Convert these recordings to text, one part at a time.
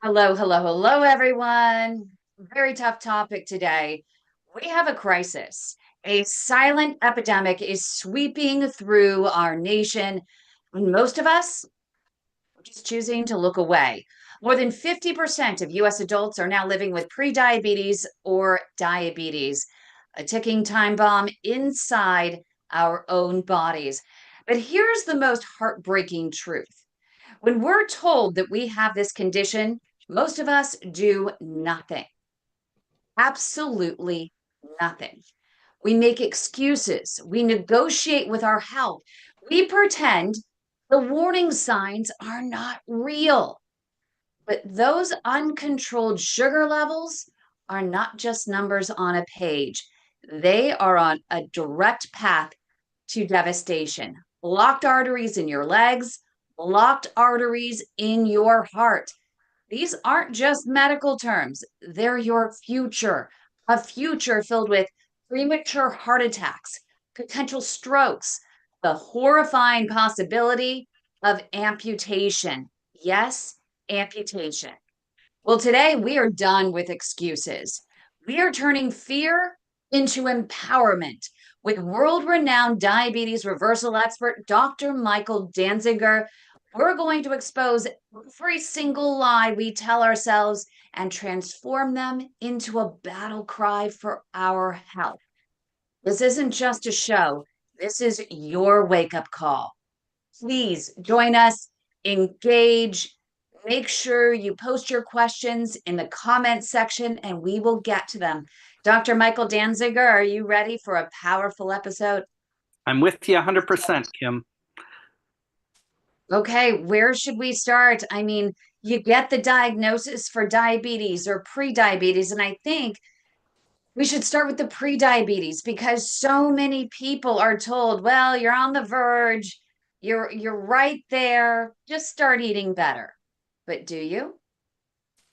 Hello, hello, hello, everyone. Very tough topic today. We have a crisis. A silent epidemic is sweeping through our nation, and most of us are just choosing to look away. More than 50% of US adults are now living with prediabetes or diabetes, a ticking time bomb inside our own bodies. But here's the most heartbreaking truth. When we're told that we have this condition, most of us do nothing, absolutely nothing. We make excuses, we negotiate with our health, we pretend the warning signs are not real. But those uncontrolled sugar levels are not just numbers on a page, they are on a direct path to devastation. Blocked arteries in your legs, blocked arteries in your heart. These aren't just medical terms, they're your future, a future filled with premature heart attacks, potential strokes, the horrifying possibility of amputation. Yes, amputation. Well, today we are done with excuses. We are turning fear into empowerment with world renowned diabetes reversal expert Dr. Michael Dansinger. We're going to expose every single lie we tell ourselves and transform them into a battle cry for our health. This isn't just a show, this is your wake up call. Please join us, engage, make sure you post your questions in the comment section and we will get to them. Dr. Michael Danziger, are you ready for a powerful episode? I'm with you 100%, Kim. Okay, where should we start? I mean, you get the diagnosis for diabetes or pre-diabetes, and I think we should start with the pre-diabetes because so many people are told, well, you're on the verge, you're right there, just start eating better. But do you?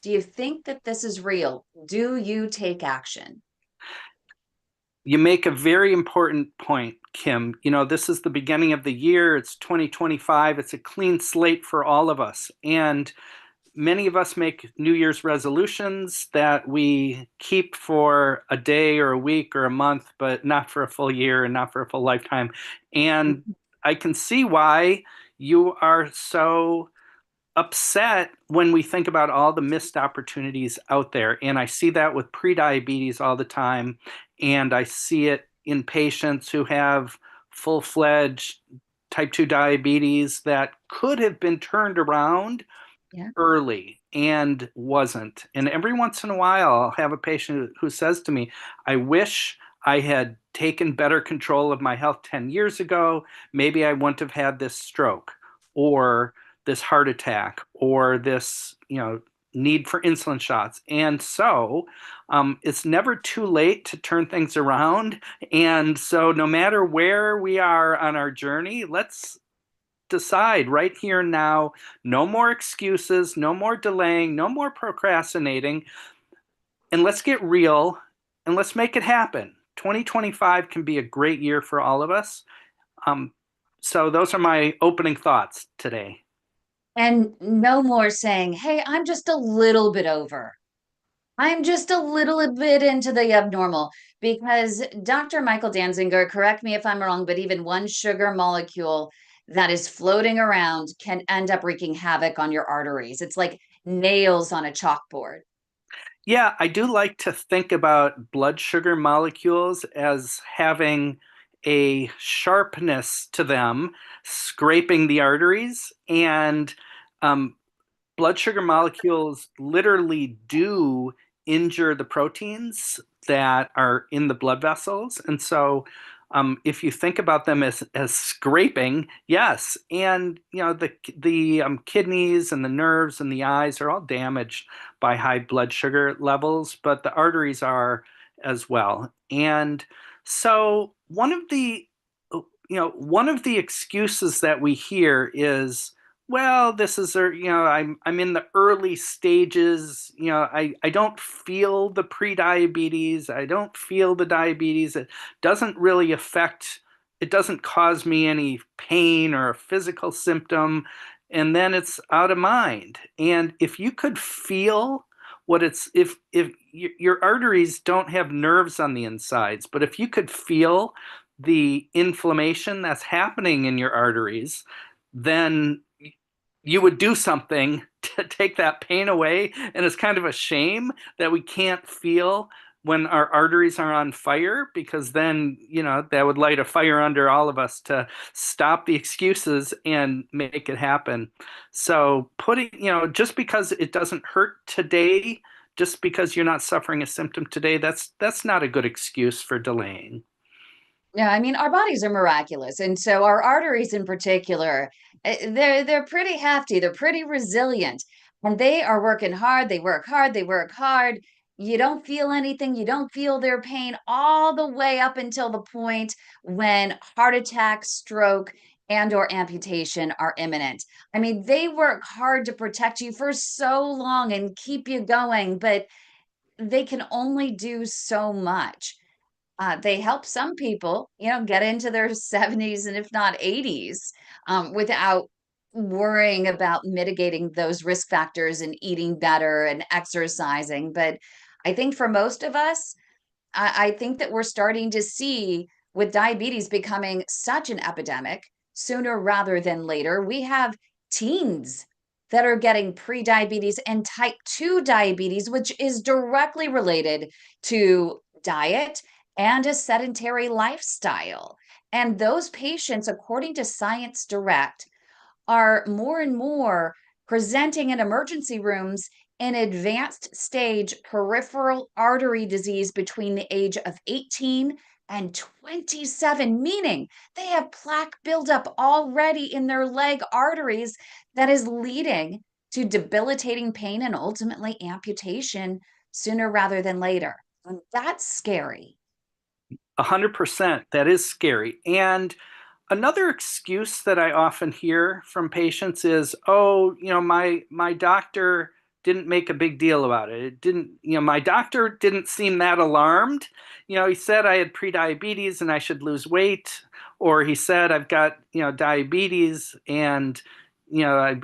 Do you think that this is real? Do you take action? You make a very important point, Kim. This is the beginning of the year. It's 2025. It's a clean slate for all of us. And many of us make New Year's resolutions that we keep for a day or a week or a month, but not for a full year and not for a full lifetime. And I can see why you are so upset when we think about all the missed opportunities out there. And I see that with prediabetes all the time. And I see it in patients who have full fledged type 2 diabetes that could have been turned around Yeah. early and wasn't. And every once in a while, I'll have a patient who says to me, I wish I had taken better control of my health 10 years ago. Maybe I wouldn't have had this stroke or this heart attack or this, need for insulin shots. And so it's never too late to turn things around. And so no matter where we are on our journey, let's decide right here and now. No more excuses, no more delaying, no more procrastinating. And let's get real and let's make it happen. 2025 can be a great year for all of us. Um, so, those are my opening thoughts today. And no more saying, hey, I'm just a little bit over. I'm just a little bit into the abnormal because Dr. Michael Danzinger, correct me if I'm wrong, but even one sugar molecule that is floating around can end up wreaking havoc on your arteries. It's like nails on a chalkboard. Yeah, I do like to think about blood sugar molecules as having a sharpness to them, scraping the arteries. And um, blood sugar molecules literally do injure the proteins that are in the blood vessels. And so if you think about them as scraping, yes, and the kidneys and the nerves and the eyes are all damaged by high blood sugar levels, but the arteries are as well. And so one of the excuses that we hear is, well, this is I'm in the early stages. I don't feel the pre-diabetes. I don't feel the diabetes. Doesn't really affect, it doesn't cause me any pain or a physical symptom. and then it's out of mind. And if you could feel what it's, if your arteries don't have nerves on the insides, but if you could feel the inflammation that's happening in your arteries, then you would do something to take that pain away. And it's kind of a shame that we can't feel when our arteries are on fire, because then, that would light a fire under all of us to stop the excuses and make it happen. So just because it doesn't hurt today, just because you're not suffering a symptom today, that's not a good excuse for delaying. Yeah, I mean, our bodies are miraculous, and so our arteries in particular, they're pretty hefty, they're pretty resilient, and they are working hard. They work hard, they work hard. You don't feel anything, you don't feel their pain all the way up until the point when heart attack, stroke, and or amputation are imminent. I mean, they work hard to protect you for so long and keep you going, but they can only do so much. They help some people, get into their 70s and if not 80s, without worrying about mitigating those risk factors and eating better and exercising. But I think for most of us, I think that we're starting to see with diabetes becoming such an epidemic sooner rather than later. We have teens that are getting pre-diabetes and type 2 diabetes, which is directly related to diet and a sedentary lifestyle. And those patients, according to Science Direct, are more and more presenting in emergency rooms in advanced stage peripheral artery disease between the age of 18 and 27, meaning they have plaque buildup already in their leg arteries that is leading to debilitating pain and ultimately amputation sooner rather than later. And that's scary. 100%. That is scary. And another excuse that I often hear from patients is, "Oh, my doctor didn't make a big deal about it. It didn't, my doctor didn't seem that alarmed. He said I had prediabetes and I should lose weight, or he said I've got, diabetes and, I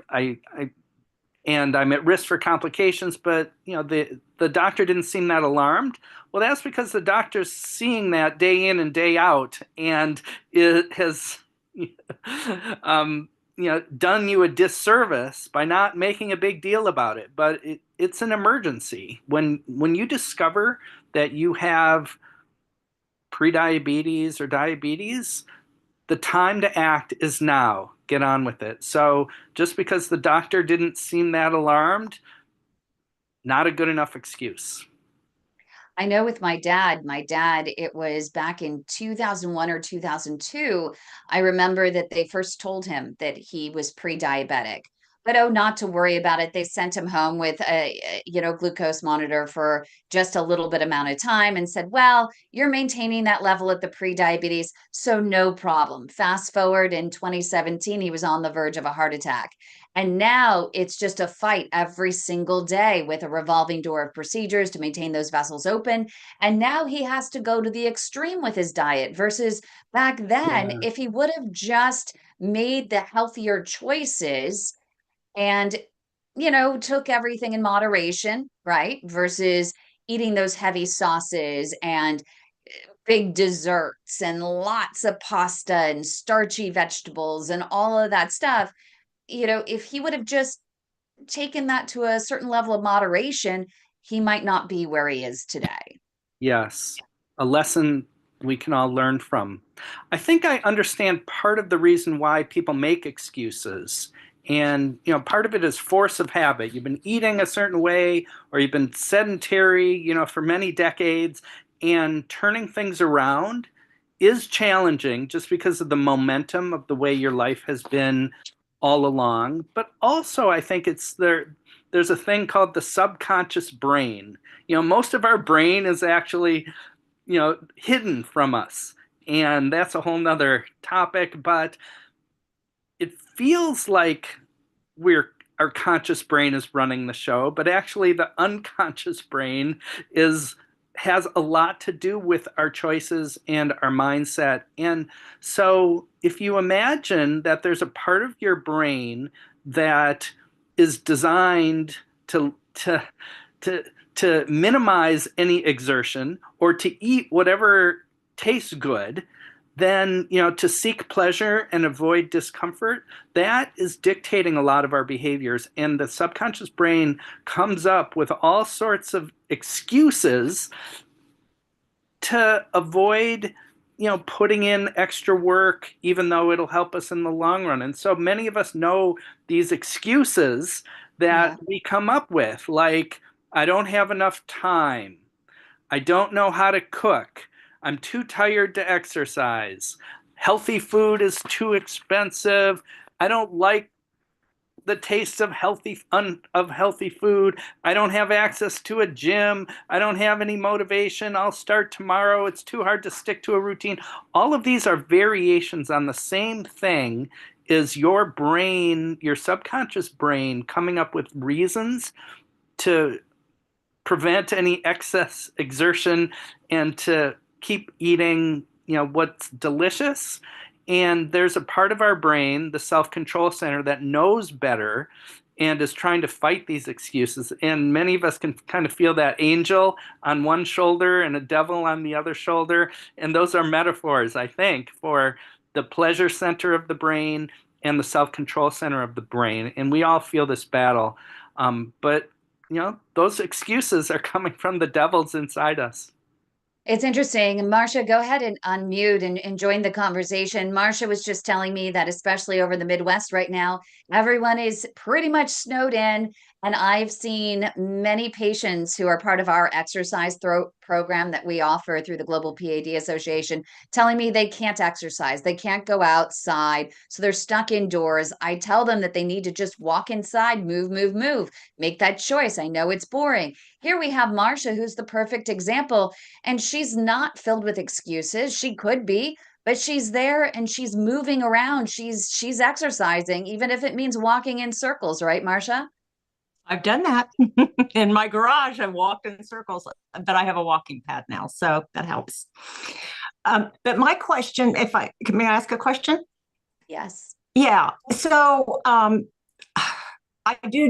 and I'm at risk for complications, but the doctor didn't seem that alarmed." Well, that's because the doctor's seeing that day in and day out, and it has done you a disservice by not making a big deal about it. But it's an emergency. When you discover that you have prediabetes or diabetes, the time to act is now. Get on with it. So just because the doctor didn't seem that alarmed, not a good enough excuse. I know with my dad, it was back in 2001 or 2002. I remember that they first told him that he was pre-diabetic. But oh, not to worry about it. They sent him home with a glucose monitor for just a little bit amount of time and said, "Well, you're maintaining that level at the pre-diabetes, so no problem." Fast forward in 2017, he was on the verge of a heart attack. And now it's just a fight every single day with a revolving door of procedures to maintain those vessels open. And now he has to go to the extreme with his diet versus back then, Yeah. if he would have just made the healthier choices and, took everything in moderation, right? Versus eating those heavy sauces and big desserts and lots of pasta and starchy vegetables and all of that stuff. If he would have just taken that to a certain level of moderation, he might not be where he is today. Yes, a lesson we can all learn from. I think I understand part of the reason why people make excuses. And, part of it is force of habit. You've been eating a certain way, or you've been sedentary, for many decades, and turning things around is challenging just because of the momentum of the way your life has been all along. But also, I think there's a thing called the subconscious brain. Most of our brain is actually, hidden from us. And that's a whole nother topic, but it feels like our conscious brain is running the show, but actually the unconscious brain is has a lot to do with our choices and our mindset. And so if you imagine that there's a part of your brain that is designed to to minimize any exertion or to eat whatever tastes good, then to seek pleasure and avoid discomfort, that is dictating a lot of our behaviors. And the subconscious brain comes up with all sorts of excuses to avoid putting in extra work even though it'll help us in the long run. And so many of us know these excuses that Yeah. we come up with, like, I don't have enough time, I don't know how to cook, I'm too tired to exercise, healthy food is too expensive, I don't like the taste of healthy food, I don't have access to a gym, I don't have any motivation, I'll start tomorrow, it's too hard to stick to a routine. All of these are variations on the same thing, is your brain, your subconscious brain, coming up with reasons to prevent any excess exertion and to keep eating, what's delicious. And there's a part of our brain, the self-control center, that knows better and is trying to fight these excuses. And many of us can kind of feel that angel on one shoulder and a devil on the other shoulder. And those are metaphors, I think, for the pleasure center of the brain and the self-control center of the brain. And we all feel this battle. But those excuses are coming from the devils inside us. It's interesting. Marcia, go ahead and unmute and join the conversation. Marcia was just telling me that, especially over the Midwest right now, everyone is pretty much snowed in. And I've seen many patients who are part of our exercise program that we offer through the Global PAD Association telling me they can't exercise. They can't go outside. So they're stuck indoors. I tell them that they need to just walk inside, move, move, move, make that choice. I know it's boring. Here we have Marcia, who's the perfect example, and she's not filled with excuses. She could be, but she's there and she's moving around. She's exercising, even if it means walking in circles, right, Marcia? I've done that in my garage. I walked in circles, but I have a walking pad now, so that helps. But my question, if I may I ask a question? Yes. Yeah. So I do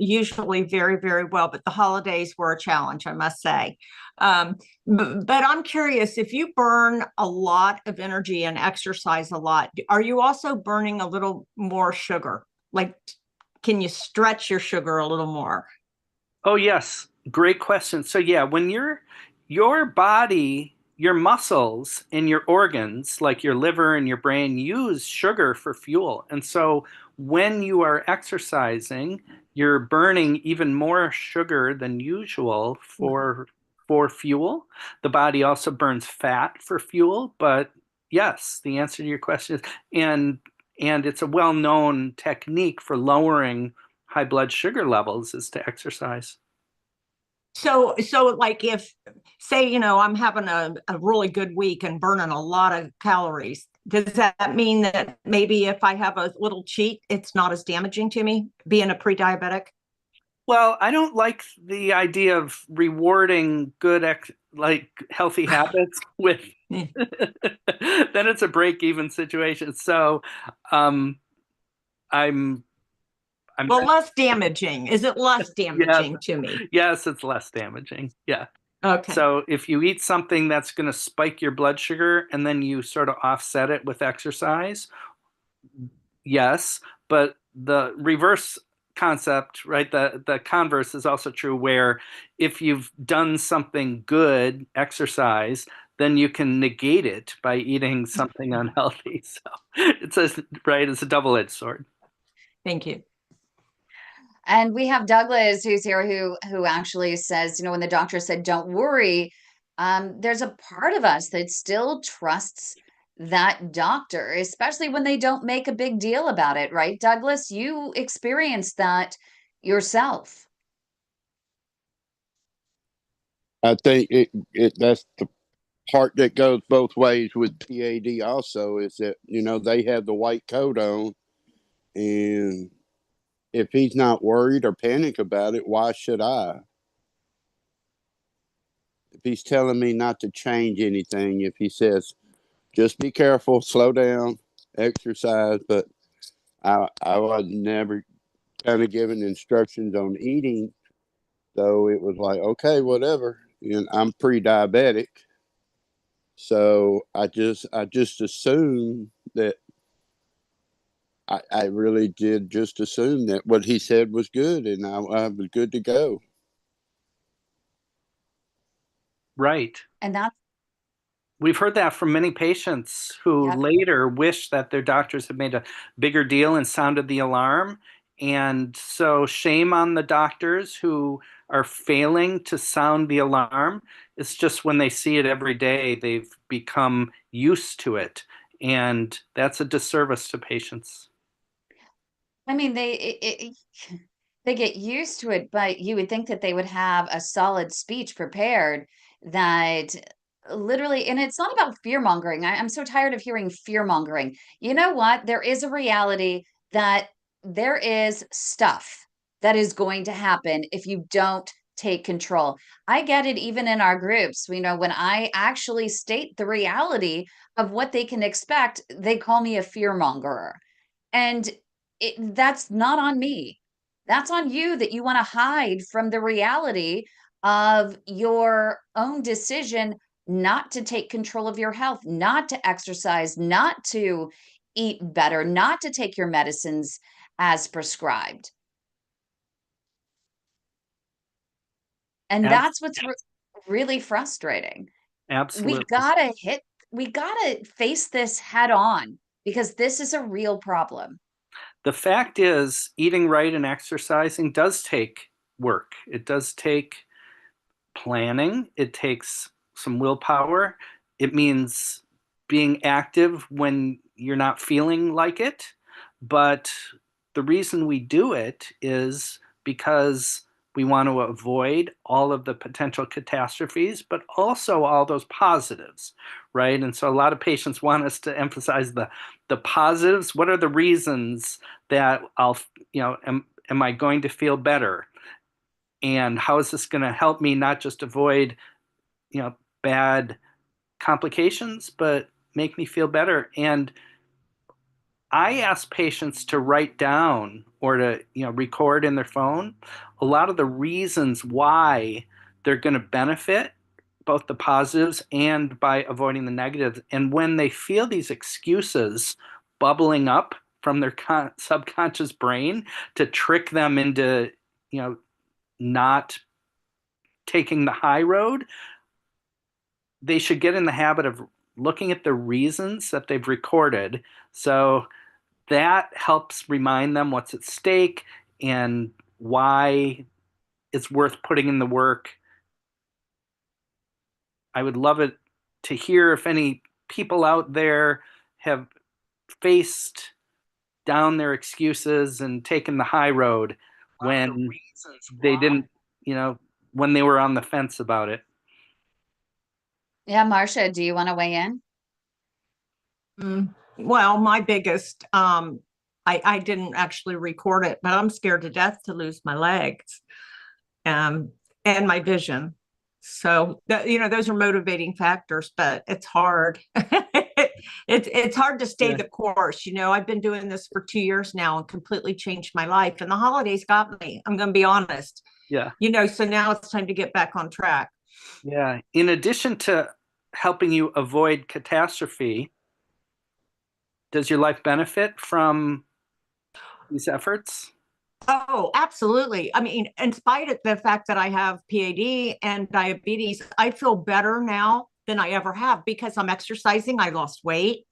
usually very, very well, but the holidays were a challenge, I must say. But I'm curious, if you burn a lot of energy and exercise a lot, are you also burning a little more sugar? Like, can you stretch your sugar a little more? Oh, yes. Great question. So yeah, when your body, your muscles and your organs, like your liver and your brain, use sugar for fuel. And so when you are exercising, you're burning even more sugar than usual for fuel. The body also burns fat for fuel, but yes, the answer to your question is, and it's a well-known technique for lowering high blood sugar levels is to exercise. So like if, say, I'm having a really good week and burning a lot of calories, does that mean that maybe if I have a little cheat, it's not as damaging to me, being a pre-diabetic? Well, I don't like the idea of rewarding like healthy habits with then it's a break-even situation. So, I'm I'm Well, less damaging. Is it less yes, damaging to me? yes, it's less damaging. Yeah. Okay. So if you eat something that's going to spike your blood sugar and then you sort of offset it with exercise, yes, but the reverse concept, right? The converse is also true, where if you've done something good, exercise, then you can negate it by eating something unhealthy. So it's a double-edged sword. Thank you. And we have Douglas who's here who actually says, when the doctor said don't worry, there's a part of us that still trusts that doctor, especially when they don't make a big deal about it, right? Douglas, you experienced that yourself. I think that's the part that goes both ways with PAD also is that, they have the white coat on, and if he's not worried or panic about it, why should I? if he's telling me not to change anything, if he says just be careful, slow down, exercise, but I was never kind of given instructions on eating, so it was like, okay, whatever. And I'm pre-diabetic, so I just assumed that I really did just assume that what he said was good, and I was good to go. Right. And that's, We've heard that from many patients who yep. later wish that their doctors had made a bigger deal and sounded the alarm. And so, shame on the doctors who are failing to sound the alarm. It's just when they see it every day, they've become used to it. And that's a disservice to patients. I mean, they get used to it, but you would think that they would have a solid speech prepared that literally, and it's not about fear mongering. I'm so tired of hearing fear mongering. You know what? There is a reality that there is stuff that is going to happen if you don't take control. I get it even in our groups. You know, when I actually state the reality of what they can expect, they call me a fear mongerer. And that's not on me. That's on you that you want to hide from the reality of your own decision not to take control of your health, not to exercise, not to eat better, not to take your medicines as prescribed. And Ab- that's what's really frustrating. We Absolutely. gotta we gotta face this head on because this is a real problem. The fact is, eating right and exercising does take work. It does take planning. It takes some willpower. It means being active when you're not feeling like it. But the reason we do it is because we want to avoid all of the potential catastrophes, but also all those positives, right? And so a lot of patients want us to emphasize the positives. What are the reasons that am I going to feel better? And how is this going to help me not just avoid bad complications but make me feel better? And I ask patients to write down or to record in their phone a lot of the reasons why they're going to benefit, both the positives and by avoiding the negatives. And when they feel these excuses bubbling up from their subconscious brain to trick them into not taking the high road, they should get in the habit of looking at the reasons that they've recorded. So that helps remind them what's at stake and why it's worth putting in the work. I would love it to hear if any people out there have faced down their excuses and taken the high road when they didn't, when they were on the fence about it. Yeah, Marcia, do you want to weigh in? Well, my biggest, I didn't actually record it, but I'm scared to death to lose my legs, and my vision. So those are motivating factors, but it's hard. It's hard to stay the course. I've been doing this for 2 years now and completely changed my life. And the holidays got me. I'm going to be honest. Yeah. So now it's time to get back on track. Yeah. In addition to helping you avoid catastrophe, does your life benefit from these efforts? Oh, absolutely. I mean, in spite of the fact that I have PAD and diabetes, I feel better now than I ever have because I'm exercising. I lost weight.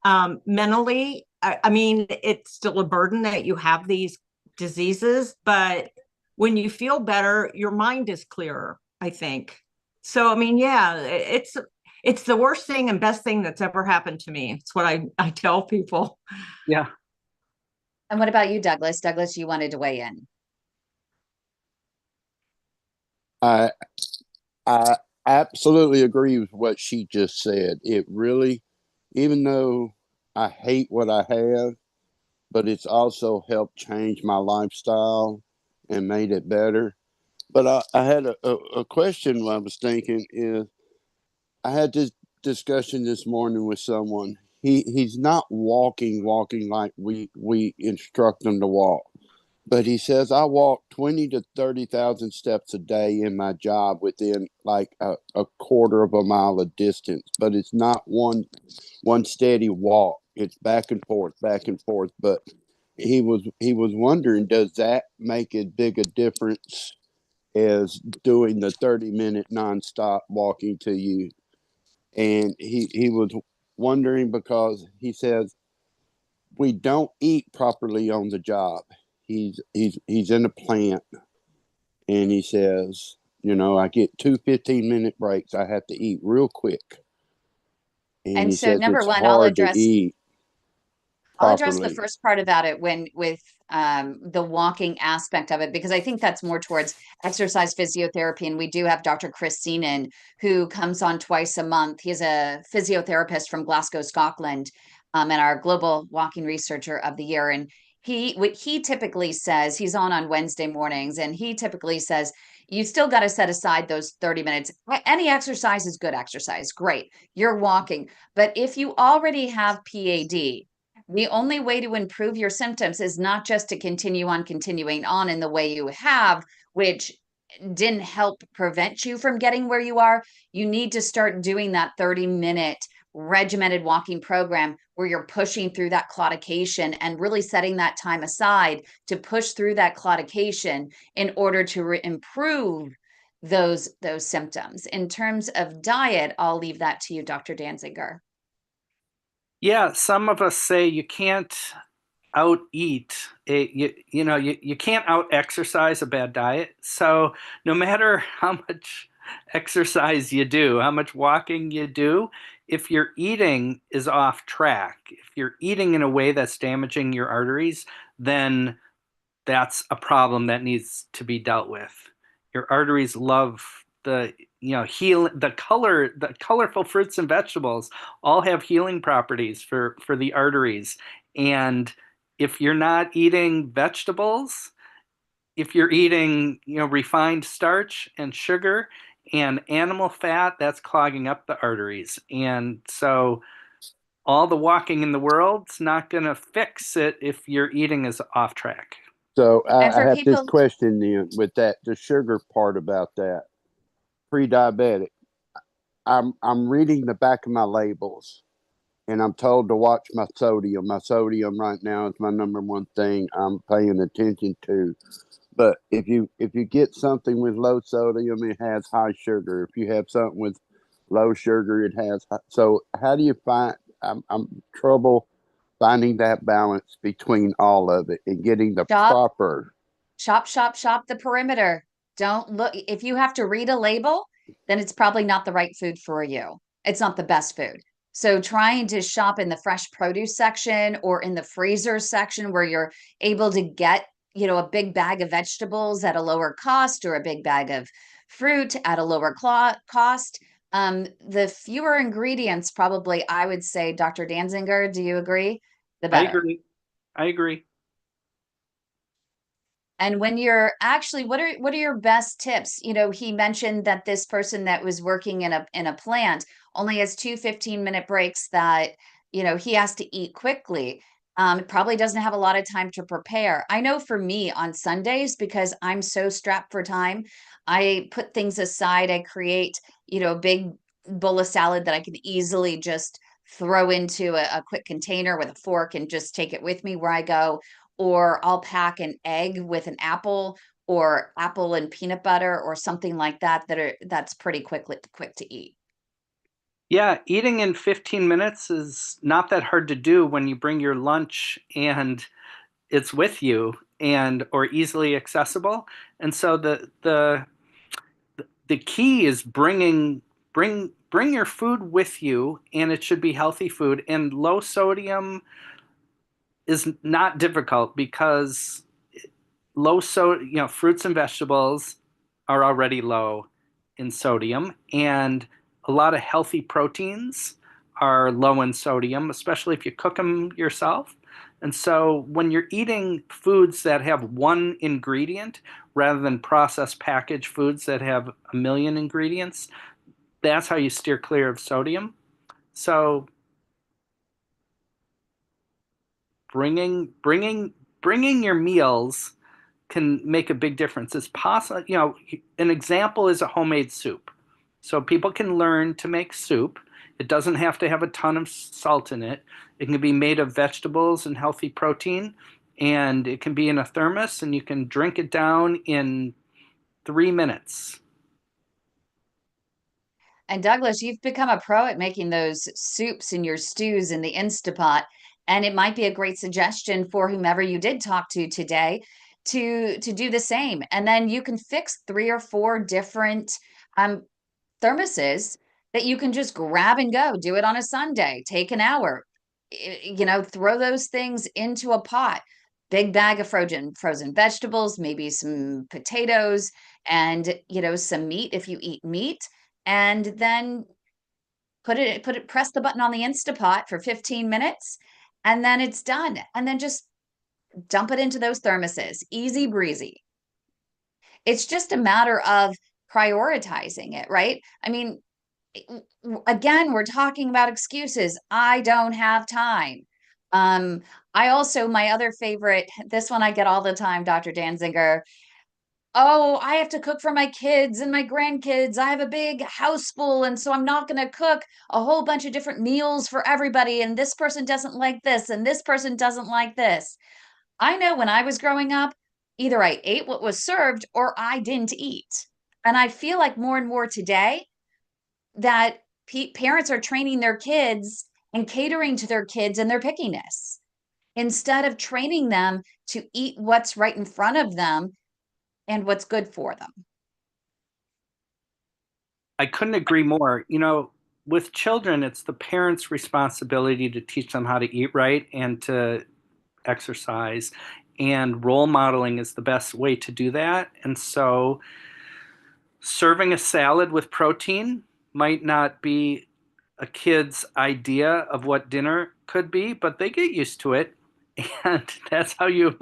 Mentally, I mean, it's still a burden that you have these diseases, but when you feel better, your mind is clearer, I think. So, I mean, yeah, it's the worst thing and best thing that's ever happened to me. It's what I tell people. Yeah. And what about you, Douglas? Douglas, you wanted to weigh in. I I absolutely agree with what she just said. It really, even though I hate what I have, but it's also helped change my lifestyle and made it better. But I had a question. I was thinking is I had this discussion this morning with someone. He's not walking like we instruct him to walk, but he says I walk 20 to 30,000 steps a day in my job within like a quarter of a mile of distance. But it's not one steady walk. It's back and forth, back and forth. But he was wondering, does that make as big a difference as doing the 30-minute nonstop walking to you? And he was wondering because he says we don't eat properly on the job. He's in a plant, and he says, I get 2 15-minute breaks. I have to eat real quick, and And he so says number it's one, hard to eat I'll address the properly. first part about it when with the walking aspect of it, because I think that's more towards exercise physiotherapy. And we do have Dr. Chris Seenan, who comes on twice a month. He's a physiotherapist from Glasgow, Scotland, and our global walking researcher of the year. And what he typically says, he's on Wednesday mornings, and he typically says, you still got to set aside those 30 minutes. Any exercise is good exercise. Great. You're walking. But if you already have PAD, the only way to improve your symptoms is not just to continue on continuing on in the way you have, which didn't help prevent you from getting where you are. You need to start doing that 30-minute regimented walking program where you're pushing through that claudication and really setting that time aside to push through that claudication in order to improve those symptoms. In terms of diet, I'll leave that to you, Dr. Dansinger. Yeah, some of us say you can't out eat you can't out exercise a bad diet. So no matter how much exercise you do, how much walking you do, if your eating is off track, if you're eating in a way that's damaging your arteries, then that's a problem that needs to be dealt with. Your arteries love the the colorful fruits and vegetables all have healing properties for the arteries. And if you're not eating vegetables, if you're eating refined starch and sugar and animal fat, that's clogging up the arteries. And so all the walking in the world's not going to fix it if your eating is off track. So And I for have this people, question then with the sugar part about that. Pre-diabetic. I'm reading the back of my labels, and I'm told to watch my sodium. My sodium right now is my number one thing I'm paying attention to. But if you get something with low sodium, it has high sugar. If you have something with low sugar, it has high. So how do you find? I'm trouble finding that balance between all of it and getting the stop proper. shop the perimeter. Don't look. If you have to read a label, then it's probably not the right food for you. It's not the best food. So trying to shop in the fresh produce section or in the freezer section where you're able to get, a big bag of vegetables at a lower cost or a big bag of fruit at a lower cost. The fewer ingredients, probably, I would say, Dr. Danzinger, do you agree? The I better. agree. I agree. And when you're actually, what are your best tips? He mentioned that this person that was working in a plant only has 2 15-minute breaks that, he has to eat quickly. Probably doesn't have a lot of time to prepare. I know for me on Sundays, because I'm so strapped for time, I put things aside. I create, a big bowl of salad that I can easily just throw into a quick container with a fork and just take it with me where I go, or I'll pack an egg with an apple or apple and peanut butter or something like that that's pretty quick to eat. Yeah, eating in 15 minutes is not that hard to do when you bring your lunch and it's with you and or easily accessible. And so the key is bring your food with you, and it should be healthy food. And low sodium is not difficult because fruits and vegetables are already low in sodium, and a lot of healthy proteins are low in sodium, especially if you cook them yourself. And so when you're eating foods that have one ingredient rather than processed packaged foods that have a million ingredients, that's how you steer clear of sodium. So bringing your meals can make a big difference. It's possible, an example is a homemade soup. So people can learn to make soup. It doesn't have to have a ton of salt in it. It can be made of vegetables and healthy protein, and it can be in a thermos, and you can drink it down in 3 minutes. And Douglas, you've become a pro at making those soups and your stews in the Instapot. And it might be a great suggestion for whomever you did talk to today to do the same. And then you can fix 3 or 4 different um, thermoses that you can just grab and go. Do it on a Sunday, take an hour, throw those things into a pot. Big bag of frozen vegetables, maybe some potatoes, and some meat if you eat meat, and then press the button on the Instapot for 15 minutes, and then it's done. And then just dump it into those thermoses. Easy breezy. It's just a matter of prioritizing it, right? I mean, again, we're talking about excuses. I don't have time. I also, my other favorite, this one I get all the time, Dr. Dansinger. Oh, I have to cook for my kids and my grandkids. I have a big house full, and so I'm not going to cook a whole bunch of different meals for everybody. And this person doesn't like this, and this person doesn't like this. I know when I was growing up, either I ate what was served or I didn't eat. And I feel like more and more today that parents are training their kids and catering to their kids and their pickiness instead of training them to eat what's right in front of them and what's good for them. I couldn't agree more. With children, it's the parents' responsibility to teach them how to eat right and to exercise. And role modeling is the best way to do that. And so serving a salad with protein might not be a kid's idea of what dinner could be, but they get used to it. And that's how you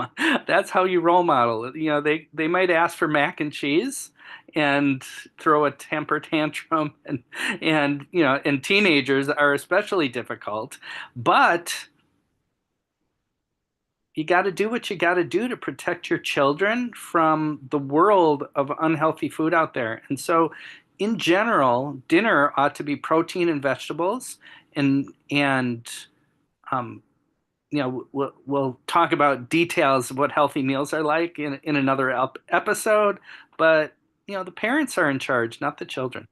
role model. They might ask for mac and cheese and throw a temper tantrum, and teenagers are especially difficult. But you got to do what you got to do to protect your children from the world of unhealthy food out there. And so, in general, dinner ought to be protein and vegetables, and we'll talk about details of what healthy meals are like in another episode. But the parents are in charge, not the children.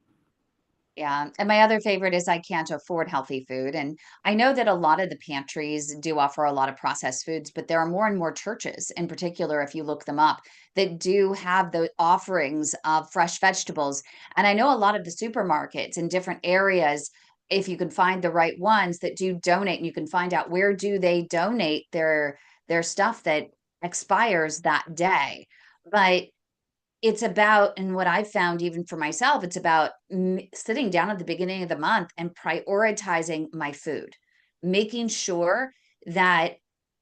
Yeah. And my other favorite is I can't afford healthy food. And I know that a lot of the pantries do offer a lot of processed foods, but there are more and more churches, in particular, if you look them up, that do have the offerings of fresh vegetables. And I know a lot of the supermarkets in different areas, if you can find the right ones that do donate, and you can find out where do they donate their stuff that expires that day. But it's about, and what I've found even for myself, it's about sitting down at the beginning of the month and prioritizing my food, making sure that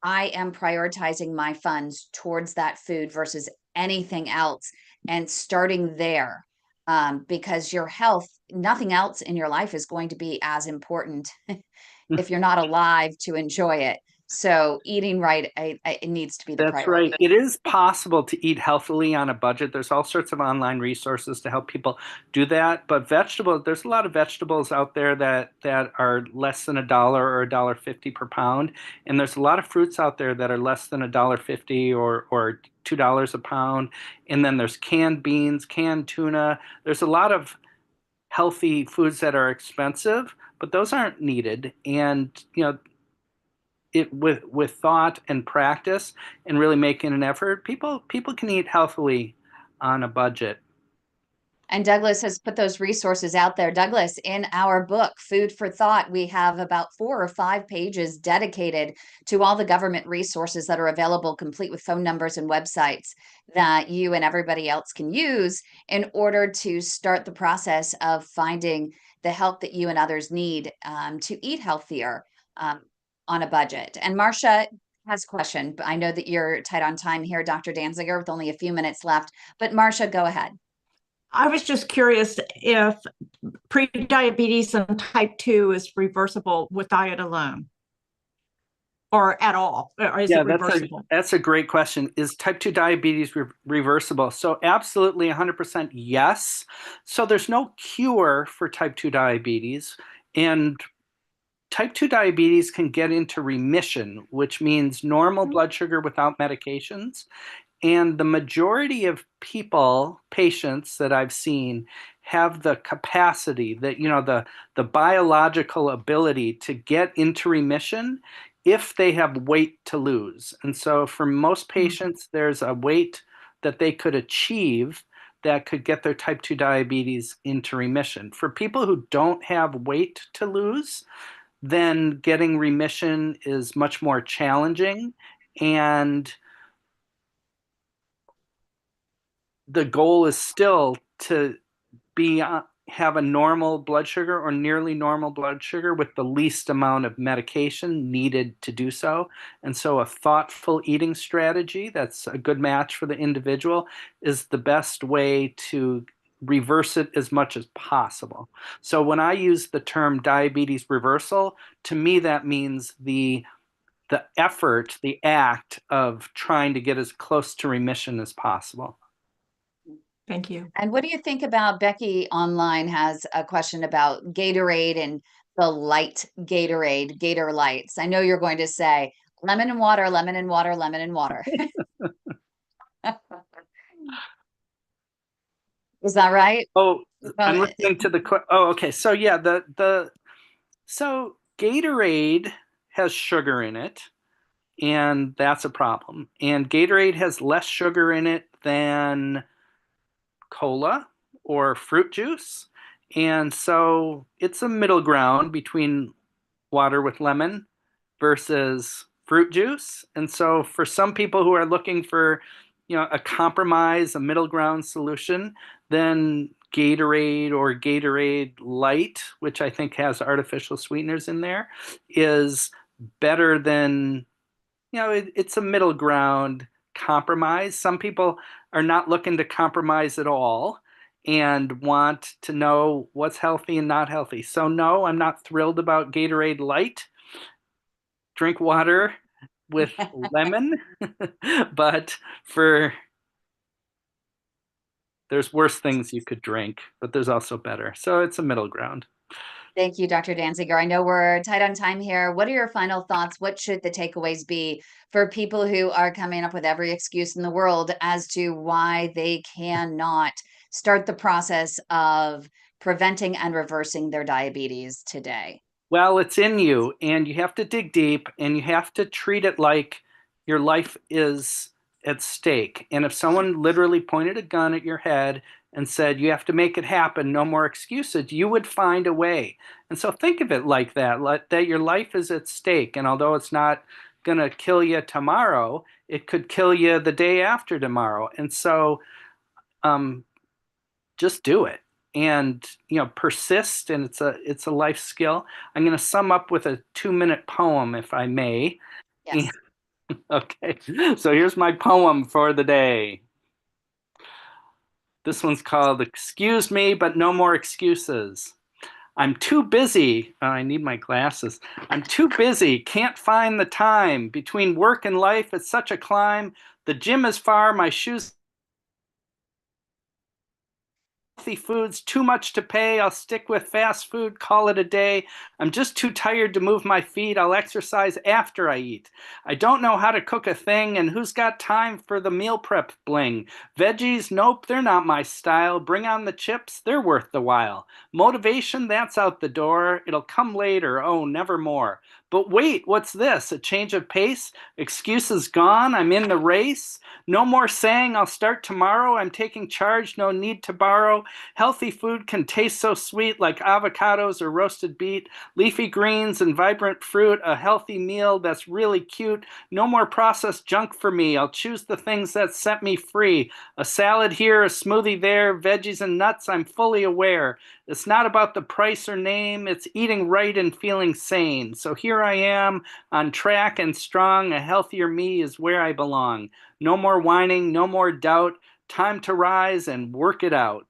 I am prioritizing my funds towards that food versus anything else, and starting there. Because your health, nothing else in your life is going to be as important if you're not alive to enjoy it. So eating right, it needs to be the That's priority. right. It is possible to eat healthily on a budget. There's all sorts of online resources to help people do that. But there's a lot of vegetables out there that are less than $1 or $1.50 per pound. And there's a lot of fruits out there that are less than $1.50 or $2 a pound. And then there's canned beans, canned tuna. There's a lot of healthy foods that are expensive, but those aren't needed. And, with thought and practice and really making an effort, people can eat healthily on a budget. And Douglas has put those resources out there. Douglas, in our book, Food for Thought, we have about 4 or 5 pages dedicated to all the government resources that are available, complete with phone numbers and websites that you and everybody else can use in order to start the process of finding the help that you and others need to eat healthier on a budget. And Marcia, has a question, but I know that you're tight on time here, Dr. Dansinger, with only a few minutes left. But Marcia, go ahead. I was just curious if prediabetes and type 2 is reversible with diet alone or at all, or is it reversible? That's a great question. Is type 2 diabetes reversible? So absolutely 100% yes. So there's no cure for type 2 diabetes, and type 2 diabetes can get into remission, which means normal blood sugar without medications. And the majority of patients that I've seen have the capacity, that the biological ability to get into remission if they have weight to lose. And so for most patients, there's a weight that they could achieve that could get their type 2 diabetes into remission. For people who don't have weight to lose, then getting remission is much more challenging, and the goal is still to have a normal blood sugar or nearly normal blood sugar with the least amount of medication needed to do so. And so a thoughtful eating strategy that's a good match for the individual is the best way to reverse it as much as possible. So when I use the term diabetes reversal, to me that means the effort, the act of trying to get as close to remission as possible. Thank you. And what do you think about Becky online has a question about Gatorade and the light Gatorade, Gator Lights. I know you're going to say lemon and water, lemon and water, lemon and water. Is that right? Oh, I'm listening to okay. So yeah, so Gatorade has sugar in it, and that's a problem. And Gatorade has less sugar in it than cola or fruit juice. And so it's a middle ground between water with lemon versus fruit juice. And so for some people who are looking for, a compromise, a middle ground solution, then Gatorade or Gatorade Light, which I think has artificial sweeteners in there, is better than, it's a middle ground compromise. Some people are not looking to compromise at all and want to know what's healthy and not healthy. So no, I'm not thrilled about Gatorade Light. Drink water with lemon, but there's worse things you could drink, but there's also better. So it's a middle ground. Thank you, Dr. Dansinger. I know we're tight on time here. What are your final thoughts? What should the takeaways be for people who are coming up with every excuse in the world as to why they cannot start the process of preventing and reversing their diabetes today? Well, it's in you, and you have to dig deep, and you have to treat it like your life is at stake. And if someone literally pointed a gun at your head and said, you have to make it happen, no more excuses, you would find a way. And so think of it like that, that your life is at stake. And although it's not going to kill you tomorrow, it could kill you the day after tomorrow. And so just do it. And persist, and it's a life skill. I'm going to sum up with a 2-minute poem, if I may. Yes. Okay, so here's my poem for the day. This one's called "Excuse Me, but No More Excuses." I'm too busy. I need my glasses. I'm too busy. Can't find the time. Between work and life, it's such a climb. The gym is far. My shoes. Healthy foods, too much to pay. I'll stick with fast food, call it a day. I'm just too tired to move my feet. I'll exercise after I eat. I don't know how to cook a thing, and who's got time for the meal prep bling? Veggies, nope, they're not my style. Bring on the chips, they're worth the while. Motivation, that's out the door. It'll come later, oh, never more. But wait, what's this? A change of pace? Excuses gone, I'm in the race. No more saying I'll start tomorrow. I'm taking charge, no need to borrow. Healthy food can taste so sweet, like avocados or roasted beet, leafy greens and vibrant fruit, a healthy meal that's really cute. No more processed junk for me. I'll choose the things that set me free. A salad here, a smoothie there, veggies and nuts, I'm fully aware. It's not about the price or name, it's eating right and feeling sane. So here here I am on track and strong. A healthier me is where I belong. No more whining, no more doubt. Time to rise and work it out.